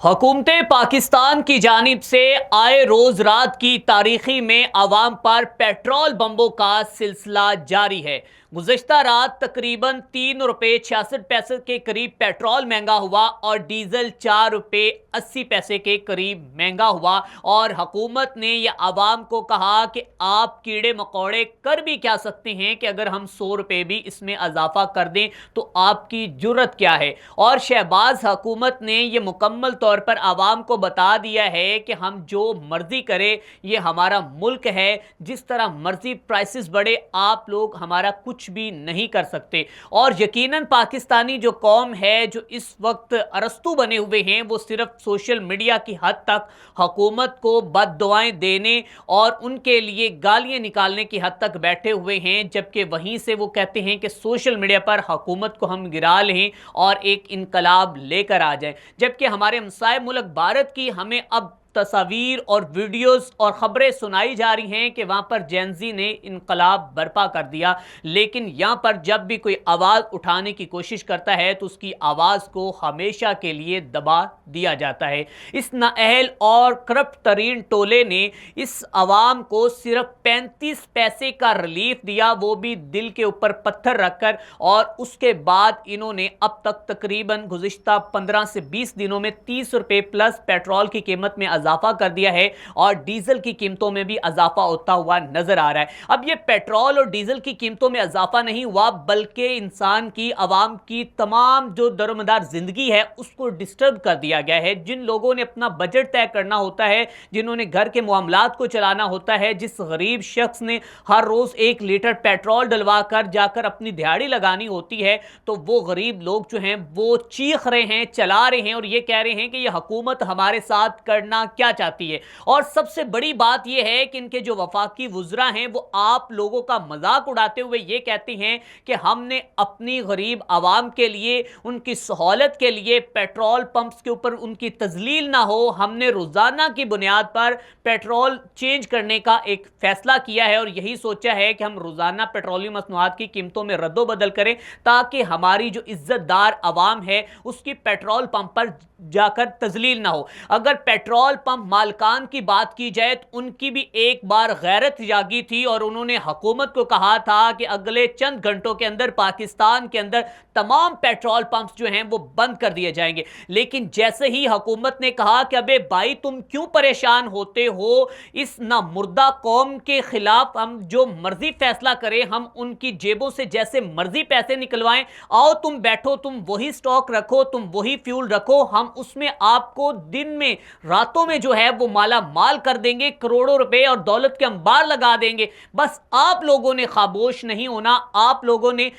हुकूमत पाकिस्तान की जानिब से आए रोज रात की तारीखी में आवाम पर पेट्रोल बम्बों का सिलसिला जारी है। गुज़श्ता रात तकरीबन ₹3.66 के करीब पेट्रोल महंगा हुआ और डीजल ₹4.80 के करीब महंगा हुआ। और हुकूमत ने यह आवाम को कहा कि आप कीड़े मकोड़े कर भी क्या सकते हैं कि अगर हम ₹100 भी इसमें इजाफा कर दें तो आपकी जुर्रत क्या है। और शहबाज हुकूमत ने यह मुकम्मल तौर पर आवाम को बता दिया है कि हम जो मर्जी करें, ये हमारा मुल्क है, जिस तरह मर्जी प्राइसेस बढ़े आप लोग हमारा कुछ भी नहीं कर सकते। और यकीनन पाकिस्तानी जो कौम है जो इस वक्त अरस्तू बने हुए हैं, वो सिर्फ सोशल मीडिया की हद तक हुकूमत को बद्दुआएं देने और उनके लिए गालियां निकालने की हद तक बैठे हुए हैं, जबकि वहीं से वो कहते हैं कि सोशल मीडिया पर हुकूमत को हम गिरा लें और एक इनकलाब लेकर आ जाए। जबकि हमारे हमसाए मुल्क भारत की हमें अब तस्वीर और वीडियोस और ख़बरें सुनाई जा रही हैं कि वहाँ पर जेनजी ने इनकलाब बर्पा कर दिया। लेकिन यहाँ पर जब भी कोई आवाज़ उठाने की कोशिश करता है तो उसकी आवाज़ को हमेशा के लिए दबा दिया जाता है। इस नाअहल और करप्ट तरीन टोले ने इस आवाम को सिर्फ 35 पैसे का रिलीफ दिया, वो भी दिल के ऊपर पत्थर रखकर। और उसके बाद इन्होंने अब तक तकरीबन गुज़िश्ता 15 से 20 दिनों में ₹30 प्लस पेट्रोल की कीमत में इजाफा कर दिया है और डीजल की कीमतों में भी इजाफा होता हुआ नजर आ रहा है। अब ये पेट्रोल और डीजल की कीमतों में इजाफा नहीं हुआ, बल्कि इंसान की, आवाम की तमाम जो दरोमदार जिंदगी है उसको डिस्टर्ब कर दिया गया है। जिन लोगों ने अपना बजट तय करना होता है, जिन्होंने घर के मामलात को चलाना होता है, जिस गरीब शख्स ने हर रोज 1 लीटर पेट्रोल डलवा कर जाकर अपनी दिहाड़ी लगानी होती है, तो वो गरीब लोग जो हैं वो चीख रहे हैं, चला रहे हैं और ये कह रहे हैं कि ये हुकूमत हमारे साथ करना क्या चाहती है। और सबसे बड़ी बात यह है कि इनके जो वफाकी वुज़रा हैं वो आप लोगों का मजाक उड़ाते हुए ये कहते हैं कि हमने अपनी गरीब आवाम के लिए, उनकी सहूलत के लिए पेट्रोल पंप्स के ऊपर उनकी तजलील ना हो, हमने रोजाना की बुनियाद पर पेट्रोल चेंज करने का एक फैसला किया है और यही सोचा है कि हम रोजाना पेट्रोलियम मसनूआत की कीमतों में रद्दोबदल करें ताकि हमारी जो इज्जतदार आवाम है उसकी पेट्रोल पंप पर जाकर तजलील ना हो। अगर पेट्रोल पंप मालकान की बात की जाए तो उनकी भी एक बार गैरत जागी थी और उन्होंने हुकूमत को कहा था कि अगले चंद घंटों के अंदर पाकिस्तान के अंदर तमाम पेट्रोल पंप्स जो हैं वो बंद कर दिए जाएंगे। लेकिन जैसे ही हुकूमत ने कहा कि अबे भाई तुम क्यों परेशान होते हो, इस ना मुर्दा कौम के खिलाफ हम जो मर्जी फैसला करें, हम उनकी जेबों से जैसे मर्जी पैसे निकलवाएं, आओ तुम बैठो, तुम वही स्टॉक रखो, तुम वही फ्यूल रखो, हम उसमें आपको दिन में, रातों में जो है वो माला माल कर देंगे, करोड़ों रुपए और दौलत के अंबार लगा देंगे। बस आप लोगों ने खामोश नहीं होना, आप लोगों ने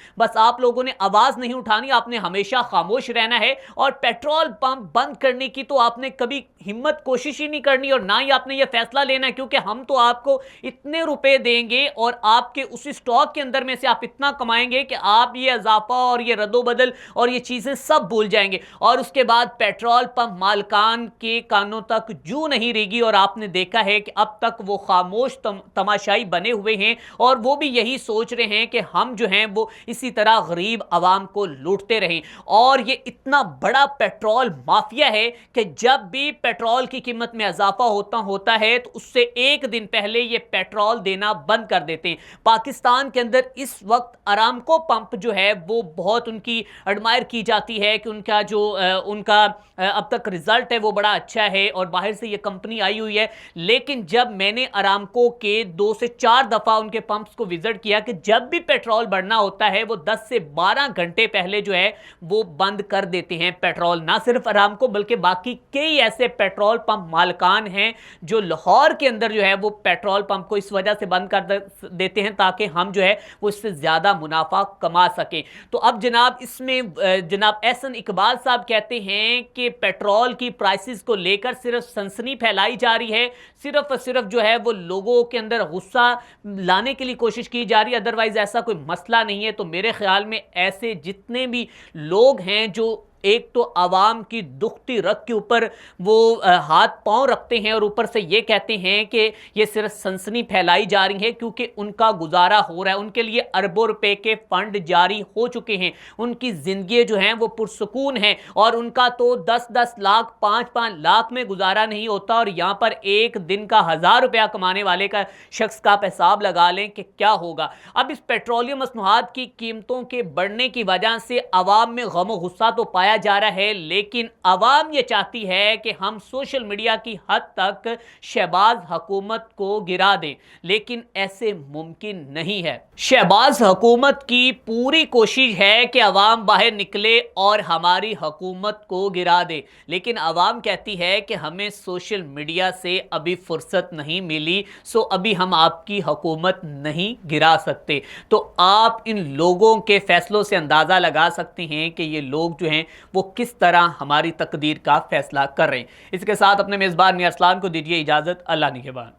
आवाज नहीं उठानी, आपने हमेशा खामोश रहना है। और पेट्रोल पंप बंद करने की तो आपने कभी हिम्मत कोशिश ही नहीं करनी और ना ही आपने यह फैसला लेना है, क्योंकि हम तो आपको इतने रुपए देंगे और आपके उसी स्टॉक के अंदर में से आप इतना कमाएंगे कि आप ये इजाफा और ये रद्दोबदल और ये चीजें सब भूल जाएंगे। और उसके बाद पेट्रोल पंप मालकान के कानों तक जू नहीं रेगी और आपने देखा है कि अब तक वो खामोश तमाशाई बने हुए हैं और वो भी यही सोच रहे हैं कि हम जो हैं वो इसी तरह गरीब आवाम को लूटते रहें। और ये इतना बड़ा पेट्रोल माफिया है कि जब भी पेट्रोल की कीमत में इजाफा होता है तो उससे एक दिन पहले ये पेट्रोल देना बंद कर देते हैं। पाकिस्तान के अंदर इस वक्त अरामको पंप जो है वो बहुत उनकी एडमायर की जाती है कि उनका जो उनका अब तक रिजल्ट है वो बड़ा अच्छा है और बाहर से ये कंपनी आई हुई है। लेकिन जब मैंने अरामको के 2 से 4 दफा उनके पंप्स को विजिट किया कि जब भी पेट्रोल बढ़ना होता है वो 10 से 12 घंटे पहले जो है वो बंद कर देते हैं पेट्रोल। ना सिर्फ अरामको बल्कि बाकी कई ऐसे पेट्रोल पंप मालकान हैं जो लाहौर के अंदर जो है वो पेट्रोल पंप को इस वजह से बंद कर देते हैं ताकि हम जो है वो इससे ज्यादा मुनाफा कमा सकें। तो अब जनाब इसमें जनाब एहसन इकबाल साहब कहते हैं कि पेट्रोल की प्राइसेस को लेकर सिर्फ सनसनी फैलाई जा रही है, सिर्फ और सिर्फ जो है वो लोगों के अंदर गुस्सा लाने के लिए कोशिश की जा रही है, अदरवाइज ऐसा कोई मसला नहीं है। तो मेरे ख्याल में ऐसे जितने भी लोग हैं जो एक तो आवाम की दुखती रग के ऊपर वो हाथ पांव रखते हैं और ऊपर से ये कहते हैं कि ये सिर्फ सनसनी फैलाई जा रही है क्योंकि उनका गुजारा हो रहा है, उनके लिए अरबों रुपए के फंड जारी हो चुके हैं, उनकी जिंदगी जो है वो पुरसुकून है और उनका तो 10-10 लाख 5-5 लाख में गुजारा नहीं होता और यहां पर एक दिन का 1000 रुपया कमाने वाले का शख्स का आप हिसाब लगा लें कि क्या होगा। अब इस पेट्रोलियम मसनूआत की कीमतों के बढ़ने की वजह से अवाम में गम और गुस्सा तो पाया जा रहा है, लेकिन अवाम ये चाहती है कि हम सोशल मीडिया की हद तक शहबाज हुकूमत को गिरा दें, लेकिन ऐसे मुमकिन नहीं है। शहबाज हुकूमत की पूरी कोशिश है कि अवाम बाहर निकले और हमारी हुकूमत को गिरा दे, लेकिन अवाम कहती है कि हमें सोशल मीडिया से अभी फुर्सत नहीं मिली, सो अभी हम आपकी हुकूमत नहीं गिरा सकते। तो आप इन लोगों के फैसलों से अंदाज़ा लगा सकते हैं कि ये लोग जो हैं वो किस तरह हमारी तकदीर का फैसला कर रहे हैं। इसके साथ अपने मेज़बान मियां अरसलान को दीजिए इजाज़त। अल्लाह निगहबान।